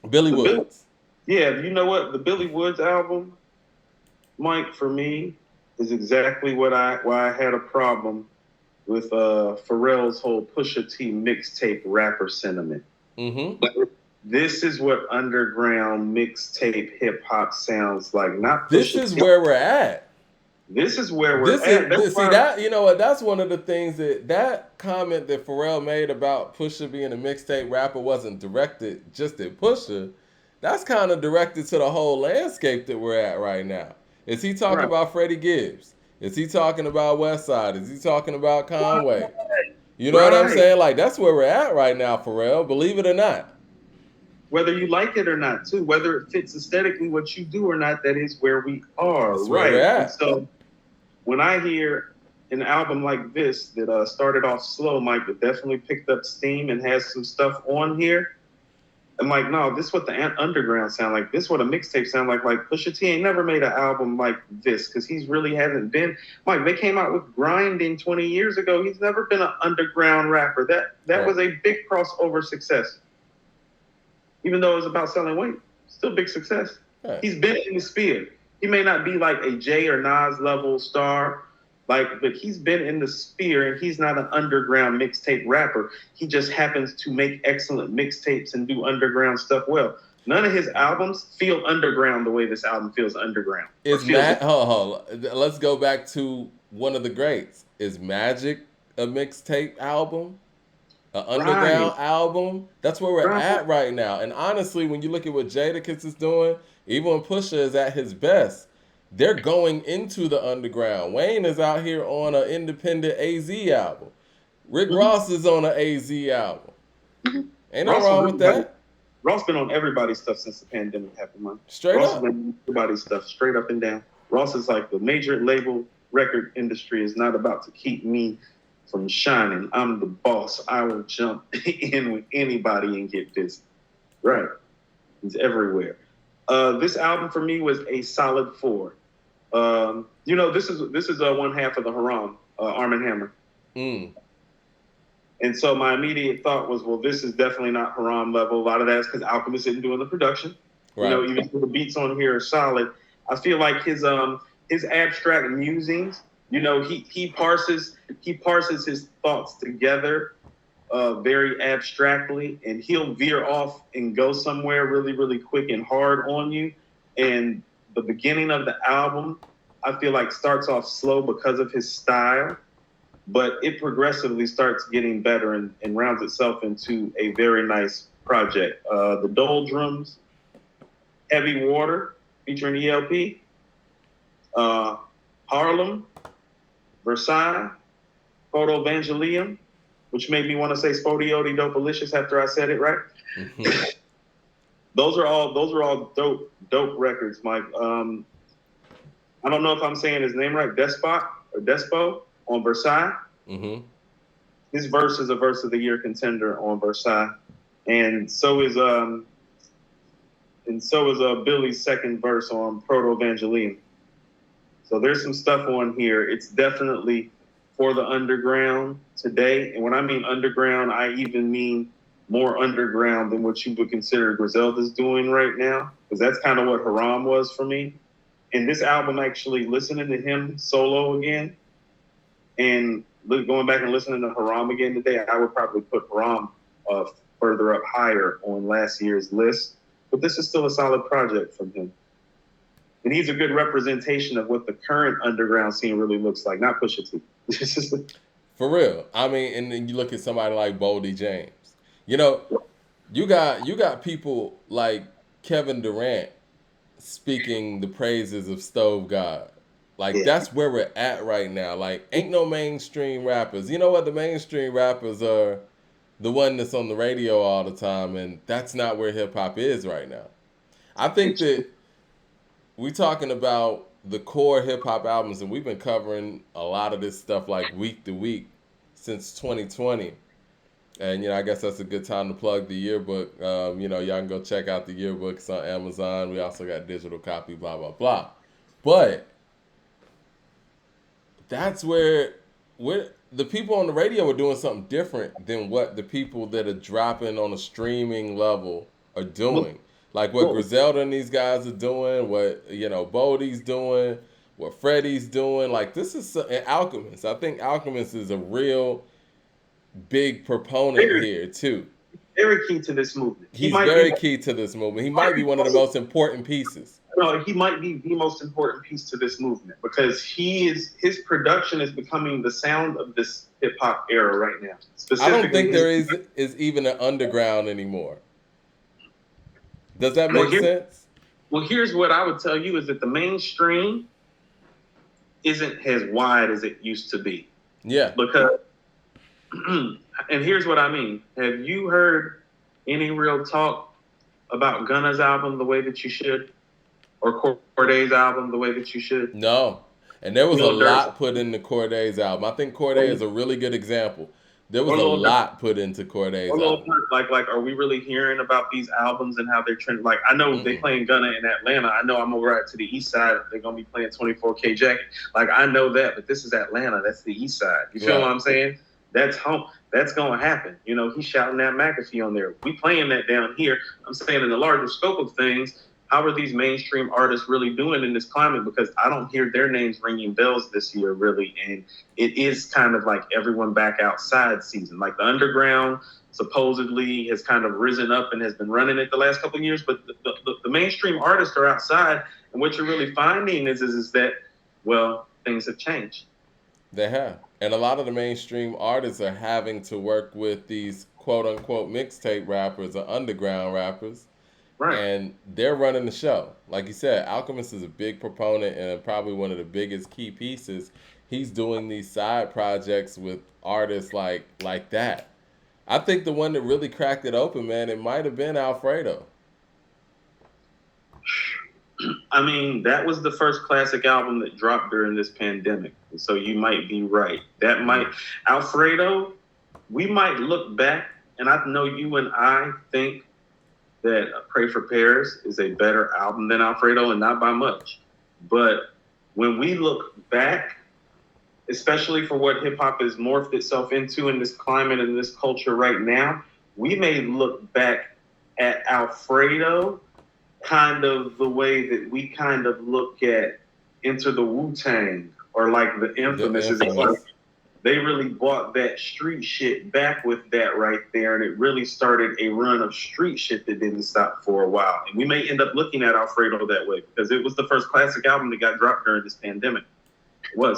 Billy The Bill, Woods. yeah, you know what? The Billy Woods album, Mike, for me, is exactly why I had a problem with Pharrell's whole Pusha T mixtape rapper sentiment. Mm-hmm. This is what underground mixtape hip hop sounds like. Not This Pusha is T. where we're at. This is where we're This at. is That's see why, that you know what that's one of the things that comment that Pharrell made about Pusha being a mixtape rapper wasn't directed just at Pusha. That's kind of directed to the whole landscape that we're at right now. Is he talking right, about Freddie Gibbs? Is he talking about West Side? Is he talking about Conway? You know what I'm right. saying? Like that's where we're at right now, Pharrell. Believe it or not, Whether you like it or not, too, whether it fits aesthetically what you do or not, that is where we are, that's where we're right? And at. so when I hear an album like this that started off slow, Mike, but definitely picked up steam and has some stuff on here, I'm like, no, this is what the underground sound like. This is what a mixtape sound like. Like Pusha T ain't never made an album like this because he's really hasn't been. Mike, they came out with Grinding 20 years ago. He's never been an underground rapper. That Right. was a big crossover success, even though it was about selling weight. Still big success. Right. He's been in the sphere. He may not be like a Jay or Nas level star, but he's been in the sphere and he's not an underground mixtape rapper. He just happens to make excellent mixtapes and do underground stuff well. None of his albums feel underground the way this album feels underground or Is feels. Matt? Hold on. Let's go back to one of the greats. Is Magic a mixtape album? An Right, underground album? That's where we're right, at right now. And honestly, when you look at what Jadakiss is doing, even when Pusha is at his best, they're going into the underground. Wayne is out here on an independent AZ album. Rick mm-hmm. Ross is on an AZ album. Mm-hmm. Ain't no Ross is wrong with everybody. that. Ross been on everybody's stuff since the pandemic happened, man. Straight Ross has up. been on everybody's stuff straight up and down. Ross is like the major label record industry is not about to keep me from shining. I'm the boss. I will jump in with anybody and get busy. Right. He's everywhere. This album for me was a solid 4. This is one half of the Haram, Arm and Hammer. Mm. And so my immediate thought was, well, this is definitely not Haram level. A lot of that is because Alchemist isn't doing the production. Right. Even though the beats on here are solid, I feel like his abstract musings, he parses his thoughts together very abstractly, and he'll veer off and go somewhere really, really quick and hard on you. And the beginning of the album, I feel like starts off slow because of his style, but it progressively starts getting better and rounds itself into a very nice project. The Doldrums, Heavy Water, featuring ELP, uh, Harlem, Versailles, Photo Evangelium, which made me want to say Spodioti Dopalicious after I said it right. Mm-hmm. Those are all dope records, Mike. I don't know if I'm saying his name right, Despot or Despo on Versailles. Mm-hmm. His verse is a verse of the year contender on Versailles, and so is Billy's second verse on Proto Evangelium. So there's some stuff on here. It's definitely for the underground today, and when I mean underground, I even mean more underground than what you would consider Griselda's doing right now, because that's kind of what Haram was for me. And this album, actually listening to him solo again and going back and listening to Haram again today, I would probably put Haram further up higher on last year's list. But this is still a solid project from him. And he's a good representation of what the current underground scene really looks like, not Pusha T. For real. I mean, and then you look at somebody like Boldy James. You know, you got people like Kevin Durant speaking the praises of Stove God. Like Yeah. that's where we're at right now. Like ain't no mainstream rappers. You know what? The mainstream rappers are the one that's on the radio all the time, and that's not where hip hop is right now. I think that we talking about the core hip hop albums, and we've been covering a lot of this stuff like week to week since 2020. And I guess that's a good time to plug the yearbook. Y'all can go check out the yearbooks on Amazon. We also got digital copy, blah blah blah. But that's where the people on the radio are doing something different than what the people that are dropping on a streaming level are doing. Like what Well, Griselda and these guys are doing, what Bodie's doing, what Freddie's doing. Like this is and Alchemist. I think Alchemist is a real big proponent very, here too. very key to this movement. He He's might be very key to this movement. He might be one of the most, most important pieces. no, he might be the most important piece to this movement because his production is becoming the sound of this hip hop era right now. I don't think Specifically, there is even an underground anymore. Does that well, make sense? here's what I would tell you is that the mainstream isn't as wide as it used to be. Yeah. Because, and here's what I mean. Have you heard any real talk about Gunna's album the way that you should? Or Corday's album the way that you should? No. And there was a Lil Durk. lot put into Corday's album. I think Corday is a really good example. There was Or a Lil Durk. lot put into Corday's Or Lil album. Durk. Like, are we really hearing about these albums and how they're trending? Like, I know they playing Gunna in Atlanta. I know I'm over to the east side. They're gonna be playing 24K Jacket. Like, I know that, but this is Atlanta. That's the east side. You feel what I'm saying? That's home. That's gonna happen. He's shouting that McAfee on there. We playing that down here. I'm saying in the larger scope of things, how are these mainstream artists really doing in this climate? Because I don't hear their names ringing bells this year, really. And it is kind of like everyone back outside season. Like the underground supposedly has kind of risen up and has been running it the last couple of years. But the mainstream artists are outside. And what you're really finding is that, well, things have changed. They have. And a lot of the mainstream artists are having to work with these quote unquote mixtape rappers or underground rappers. Right. And they're running the show. Like you said, Alchemist is a big proponent and probably one of the biggest key pieces. He's doing these side projects with artists like that. I think the one that really cracked it open, man, it might have been Alfredo. I mean, that was the first classic album that dropped during this pandemic. So you might be right. That might, Alfredo, we might look back, and I know you and I think that Pray for Paris is a better album than Alfredo, and not by much. But when we look back, especially for what hip hop has morphed itself into in this climate and this culture right now, we may look back at Alfredo kind of the way that we kind of look at Enter the Wu-Tang or like the Infamous. It's like they really bought that street shit back with that right there, and it really started a run of street shit that didn't stop for a while. And we may end up looking at Alfredo that way because it was the first classic album that got dropped during this pandemic. It was.